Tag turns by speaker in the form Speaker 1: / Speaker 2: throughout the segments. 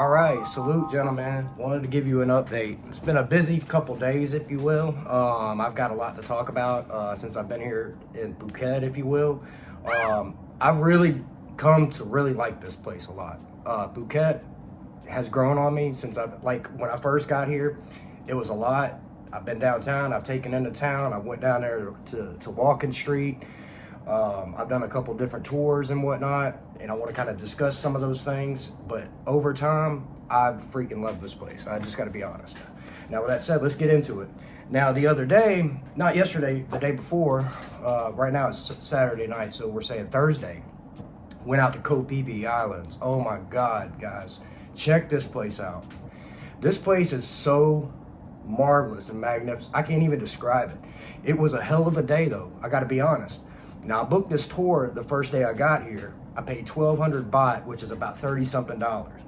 Speaker 1: All right, salute, gentlemen. Wanted to give you an update. It's been a busy couple days, if you will. I've got a lot to talk about since I've been here in Phuket, if you will. I've really come to really like this place a lot. Phuket has grown on me since when I first got here. It was a lot. I've been downtown. I've taken into town. I went down there to Walking Street. I've done a couple different tours and whatnot, and I want to kind of discuss some of those things. But over time, I freaking love this place. I just got to be honest. Now, with that said, let's get into it. Now, the other day, not yesterday, the day before, right now it's Saturday night, so we're saying Thursday, went out to Phi Phi Islands. Oh my God, guys, check this place out. This place is so marvelous and magnificent. I can't even describe it. It was a hell of a day, though. I got to be honest. Now, I booked this tour the first day I got here. I paid 1,200 baht, which is about 30 something dollars.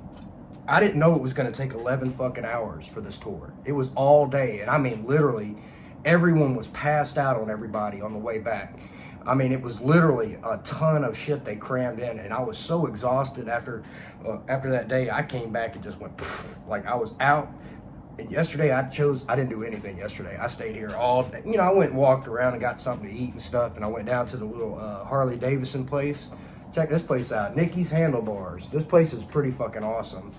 Speaker 1: I didn't know it was going to take 11 fucking hours for this tour. It was all day. And I mean, literally, everyone was passed out on everybody on the way back. I mean, it was literally a ton of shit they crammed in. And I was so exhausted after that day. I came back and just went, like I was out. And yesterday I didn't do anything yesterday. I stayed here all day. You know, I went and walked around and got something to eat and stuff. And I went down to the little Harley Davidson place. Check this place out. Nikki's Handlebars. This place is pretty fucking awesome.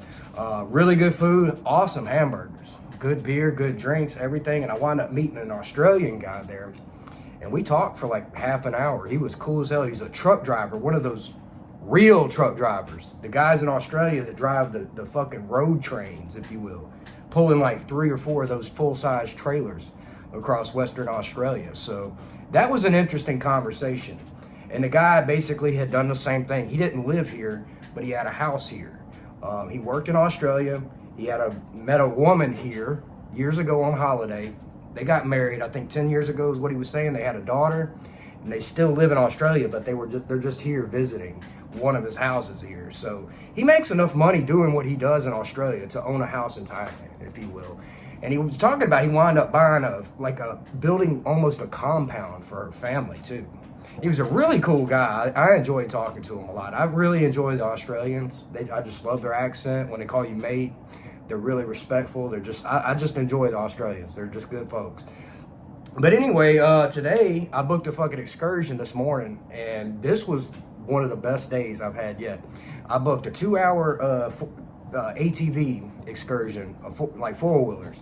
Speaker 1: Really good food. Awesome hamburgers. Good beer, good drinks, everything. And I wound up meeting an Australian guy there. And we talked for like half an hour. He was cool as hell. He's a truck driver. One of those real truck drivers. The guys in Australia that drive the fucking road trains, if you will. Pulling like 3 or 4 of those full-size trailers across Western Australia. So that was an interesting conversation. And the guy basically had done the same thing. He didn't live here, but he had a house here. He worked in Australia. He met a woman here years ago on holiday. They got married, I think 10 years ago is what he was saying. They had a daughter, and they still live in Australia, but they're just here visiting one of his houses here. So he makes enough money doing what he does in Australia to own a house in Thailand, if you will. And he was talking about he wound up buying building almost a compound for her family too. He was a really cool guy. I enjoyed talking to him a lot. I really enjoy the Australians. I just love their accent. When they call you mate, they're really respectful. I just enjoy the Australians. They're just good folks. But anyway, today I booked a fucking excursion this morning, and this was one of the best days I've had yet. I booked a 2-hour ATV excursion, like 4-wheelers.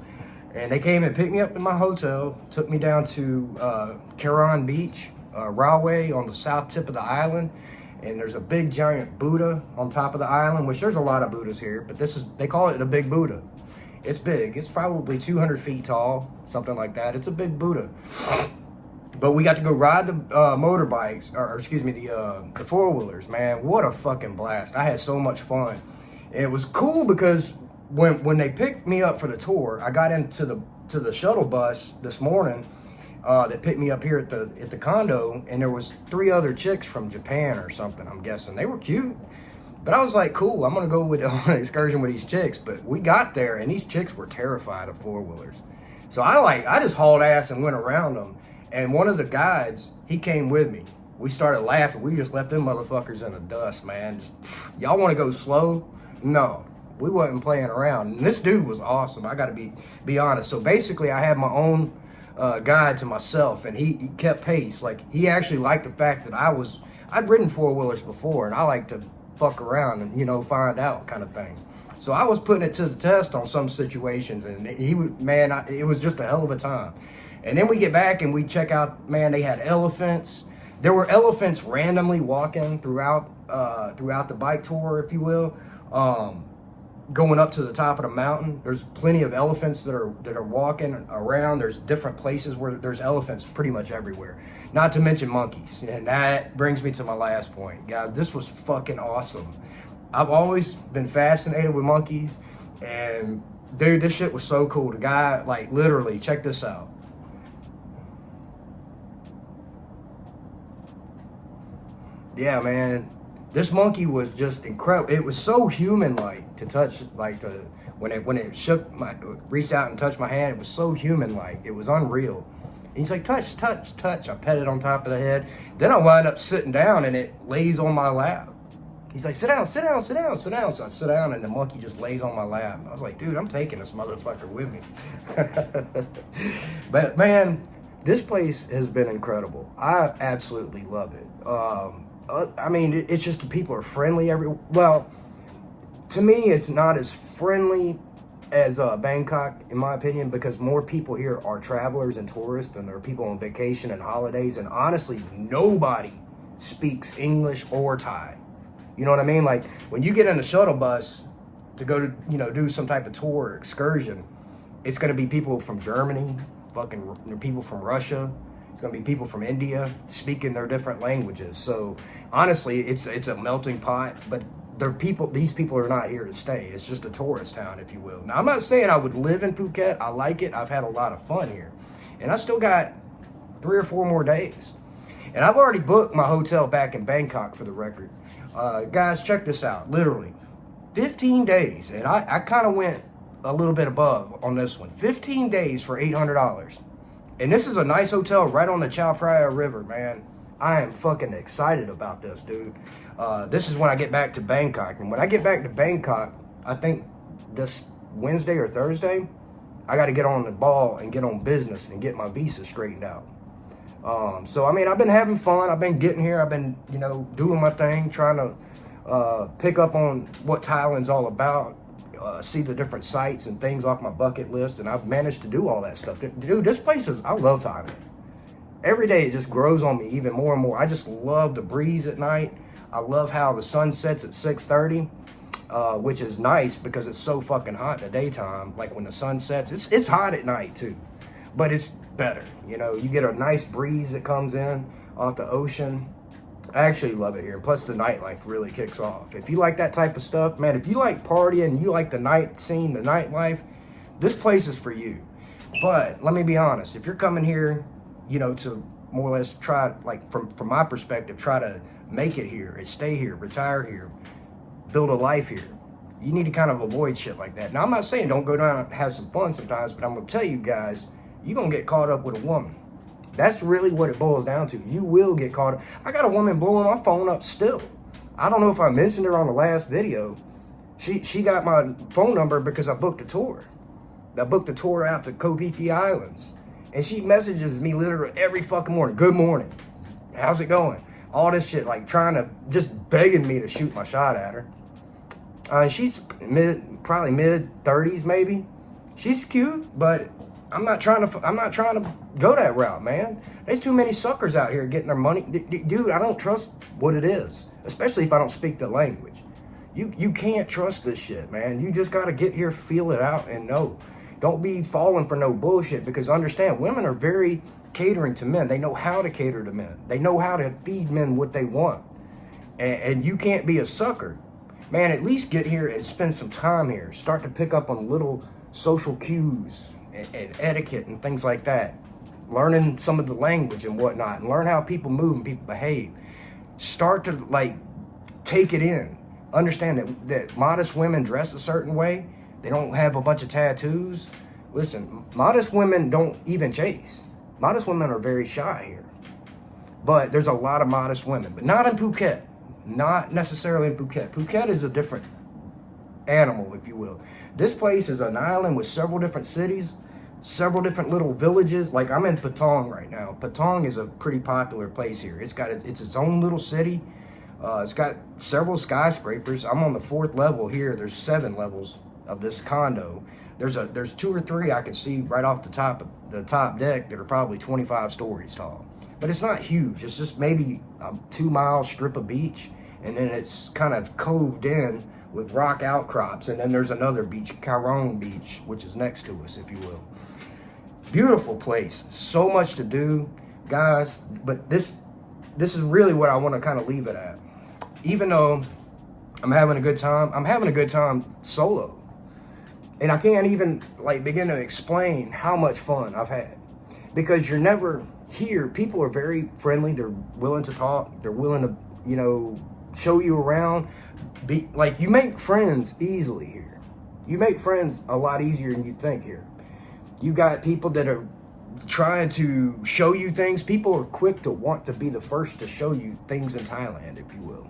Speaker 1: And they came and picked me up in my hotel, took me down to Karan Beach, Railway on the south tip of the island. And there's a big giant Buddha on top of the island, which there's a lot of Buddhas here, but they call it the Big Buddha. It's big. It's probably 200 feet tall, something like that. It's a big Buddha. But we got to go ride the motorbikes, the 4-wheelers, man. What a fucking blast. I had so much fun. And it was cool because when they picked me up for the tour, I got into the shuttle bus this morning that picked me up here at the condo, and there was 3 other chicks from Japan or something, I'm guessing. They were cute. But I was like, cool, I'm going to go on an excursion with these chicks. But we got there, and these chicks were terrified of 4-wheelers. So I just hauled ass and went around them. And one of the guides, he came with me. We started laughing. We just left them motherfuckers in the dust, man. Y'all want to go slow? No, we wasn't playing around. And this dude was awesome. I got to be honest. So basically, I had my own guide to myself, and he kept pace. Like, he actually liked the fact that I'd ridden 4-wheelers before, and I like to fuck around and, find out kind of thing. So I was putting it to the test on some situations, and it was just a hell of a time. And then we get back and we check out, man, they had elephants. There were elephants randomly walking throughout the bike tour, if you will, going up to the top of the mountain. There's plenty of elephants that are walking around. There's different places where there's elephants pretty much everywhere. Not to mention monkeys. And that brings me to my last point. Guys, this was fucking awesome. I've always been fascinated with monkeys. And dude, this shit was so cool. The guy, like, literally, check this out. Yeah, man, this monkey was just incredible. It was so human-like to touch, when it reached out and touched my hand. It was so human-like. It was unreal. And he's like, touch, touch, touch. I pet it on top of the head. Then I wind up sitting down, and it lays on my lap. He's like, sit down, sit down, sit down, sit down. So I sit down and the monkey just lays on my lap. I was like, dude, I'm taking this motherfucker with me. But man, this place has been incredible. I absolutely love it. I mean, it's just the people are friendly. Well, to me, it's not as friendly as Bangkok, in my opinion, because more people here are travelers and tourists than there are people on vacation and holidays. And honestly, nobody speaks English or Thai. You know what I mean? Like when you get in a shuttle bus to go to, do some type of tour or excursion, it's going to be people from Germany, fucking people from Russia. It's going to be people from India speaking their different languages. So honestly, it's a melting pot, but these people are not here to stay. It's just a tourist town, if you will. Now, I'm not saying I would live in Phuket. I like it. I've had a lot of fun here. And I still got 3 or 4 more days. And I've already booked my hotel back in Bangkok, for the record. Guys, check this out. Literally, 15 days. And I kind of went a little bit above on this one. 15 days for $800. And this is a nice hotel right on the Chao Phraya River, man. I am fucking excited about this, dude. This is when I get back to Bangkok. And when I get back to Bangkok, I think this Wednesday or Thursday, I got to get on the ball and get on business and get my visa straightened out. So, I mean, I've been having fun. I've been getting here. I've been, doing my thing, trying to pick up on what Thailand's all about, see the different sites and things off my bucket list. And I've managed to do all that stuff. Dude, this place I love Thailand. Every day it just grows on me even more and more. I just love the breeze at night. I love how the sun sets at 6:30, which is nice because it's so fucking hot in the daytime. Like when the sun sets, it's hot at night too, but it's better. You get a nice breeze that comes in off the ocean. I actually love it here. Plus the nightlife really kicks off. If you like that type of stuff, man, if you like partying, you like the night scene, the nightlife, this place is for you. But let me be honest, if you're coming here, to more or less try, like from my perspective, try to make it here and stay here, retire here, build a life here, you need to kind of avoid shit like that. Now, I'm not saying don't go down and have some fun sometimes, but I'm going to tell you guys, you're going to get caught up with a woman. That's really what it boils down to. You will get caught up. I got a woman blowing my phone up still. I don't know if I mentioned her on the last video. She got my phone number because I booked a tour. I booked a tour out to Phi Phi Islands. And she messages me literally every fucking morning. Good morning. How's it going? All this shit, like just begging me to shoot my shot at her. She's probably mid 30s maybe. She's cute, but I'm not trying to go that route, man. There's too many suckers out here getting their money. Dude, I don't trust what it is, especially if I don't speak the language. You can't trust this shit, man. You just got to get here, feel it out, and know. Don't be falling for no bullshit, because understand, women are very catering to men. They know how to cater to men. They know how to feed men what they want. And you can't be a sucker. Man, at least get here and spend some time here. Start to pick up on little social cues and etiquette and things like that. Learning some of the language and whatnot, and learn how people move and people behave. Start to take it in. Understand that modest women dress a certain way. They don't have a bunch of tattoos. Listen, modest women don't even chase. Modest women are very shy here. But there's a lot of modest women, but not in Phuket. Not necessarily in Phuket. Phuket is a different animal, if you will. This place is an island with several different cities, several different little villages. Like I'm in Patong right now. Patong is a pretty popular place here. It's its own little city. It's got several skyscrapers. I'm on the 4th level here. There's 7 levels of this condo. There's 2 or 3 I can see right off the top deck that are probably 25 stories tall. But it's not huge. It's just maybe a 2-mile strip of beach, and then it's kind of coved in with rock outcrops, and then there's another beach, Karong Beach, which is next to us, if you will. Beautiful place. So much to do, guys. But this is really what I want to kind of leave it at. Even though I'm having a good time solo. And I can't even begin to explain how much fun I've had, because you're never here. People are very friendly. They're willing to talk. They're willing to, show you around. You make friends easily here. You make friends a lot easier than you think here. You got people that are trying to show you things. People are quick to want to be the first to show you things in Thailand, if you will.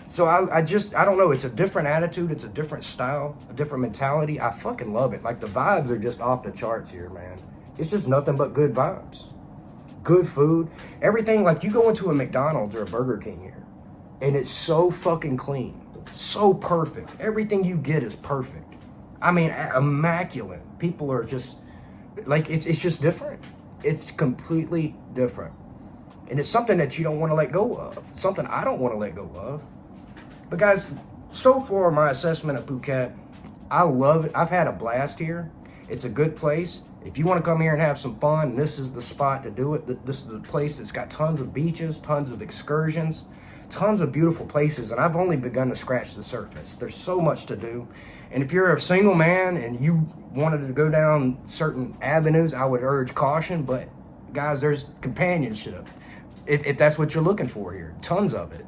Speaker 1: So I don't know. It's a different attitude. It's a different style, a different mentality. I fucking love it. Like the vibes are just off the charts here, man. It's just nothing but good vibes, good food, everything. Like you go into a McDonald's or a Burger King here, and it's so fucking clean, so perfect. Everything you get is perfect. I mean, immaculate. People are just like it's just different. It's completely different, and it's something that you don't want to let go of. Something I don't want to let go of. But guys, so far my assessment of Phuket, I love it. I've had a blast here. It's a good place. If you want to come here and have some fun, this is the spot to do it. This is the place that's got tons of beaches, tons of excursions, tons of beautiful places. And I've only begun to scratch the surface. There's so much to do. And if you're a single man and you wanted to go down certain avenues, I would urge caution. But guys, there's companionship. If that's what you're looking for here, tons of it.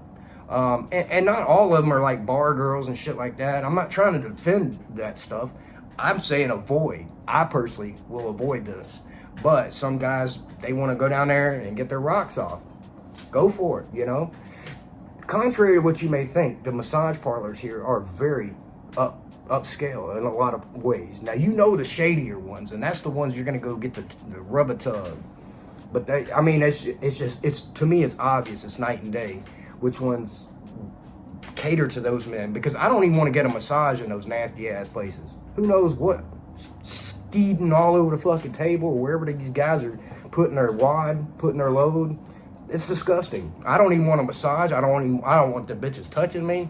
Speaker 1: And not all of them are like bar girls and shit like that. I'm not trying to defend that stuff. I'm saying avoid. I personally will avoid this. But some guys, they want to go down there and get their rocks off. Go for it, you know. Contrary to what you may think, the massage parlors here are very upscale in a lot of ways. Now, you know the shadier ones, and that's the ones you're going to go get the rub-a-tub. But I mean, it's to me, it's obvious. It's night and day which ones cater to those men, because I don't even want to get a massage in those nasty ass places. Who knows what? Steeding all over the fucking table or wherever these guys are putting their wad, putting their load. It's disgusting. I don't even want a massage. I don't want the bitches touching me.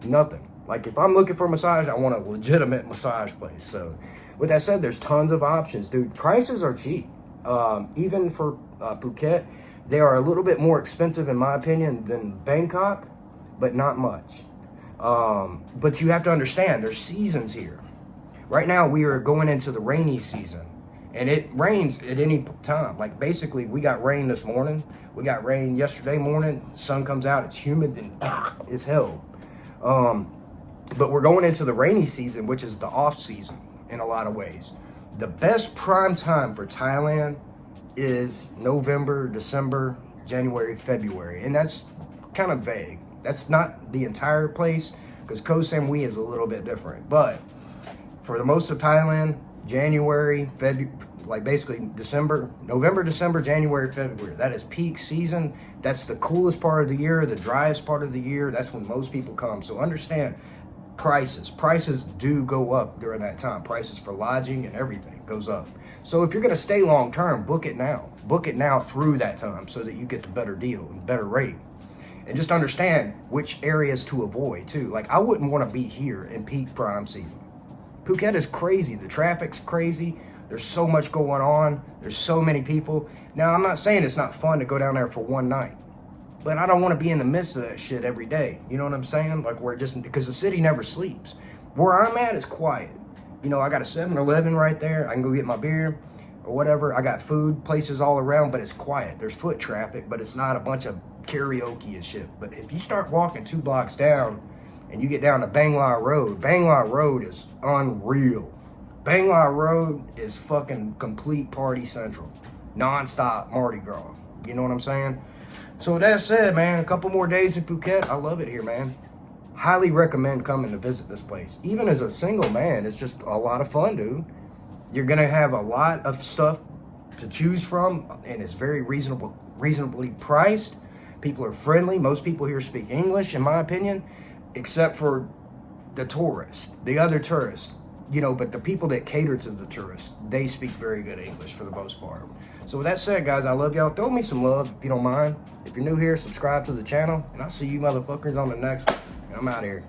Speaker 1: Nothing. Like if I'm looking for a massage, I want a legitimate massage place. So with that said, there's tons of options, dude. Prices are cheap. Even for Phuket, they are a little bit more expensive, in my opinion, than Bangkok, but not much. But you have to understand, there's seasons here. Right now, we are going into the rainy season, and it rains at any time. Like, basically, we got rain this morning. We got rain yesterday morning. Sun comes out, it's humid, and it's hell. But we're going into the rainy season, which is the off season in a lot of ways. The best prime time for Thailand is November, December, January, February. And that's kind of vague. That's not the entire place, because Koh Samui is a little bit different. But for the most of Thailand, January, February, like basically December, November, December, January, February. That is peak season. That's the coolest part of the year, the driest part of the year. That's when most people come. So understand prices. Prices do go up during that time. Prices for lodging and everything goes up. So if you're going to stay long term, book it now. Book it now through that time so that you get the better deal and better rate. And just understand which areas to avoid too. Like I wouldn't want to be here in peak prime season. Phuket is crazy. The traffic's crazy. There's so much going on. There's so many people. Now, I'm not saying it's not fun to go down there for one night, but I don't want to be in the midst of that shit every day. You know what I'm saying? Like where because the city never sleeps. Where I'm at is quiet. You know, I got a 7-Eleven right there. I can go get my beer or whatever. I got food places all around, but it's quiet. There's foot traffic, but it's not a bunch of karaoke and shit. But if you start walking 2 blocks down and you get down to Bangla Road is unreal. Bangla Road is fucking complete party central. Non-stop Mardi Gras. You know what I'm saying? So with that said, man, a couple more days in Phuket. I love it here, man. Highly recommend coming to visit this place. Even as a single man, it's just a lot of fun, dude. You're gonna have a lot of stuff to choose from, and it's very reasonably priced. People are friendly. Most people here speak English, in my opinion, except for the tourists, the other tourists. You know, but the people that cater to the tourists, they speak very good English for the most part. So with that said, guys, I love y'all. Throw me some love if you don't mind. If you're new here, subscribe to the channel, and I'll see you motherfuckers on the next one. I'm out here.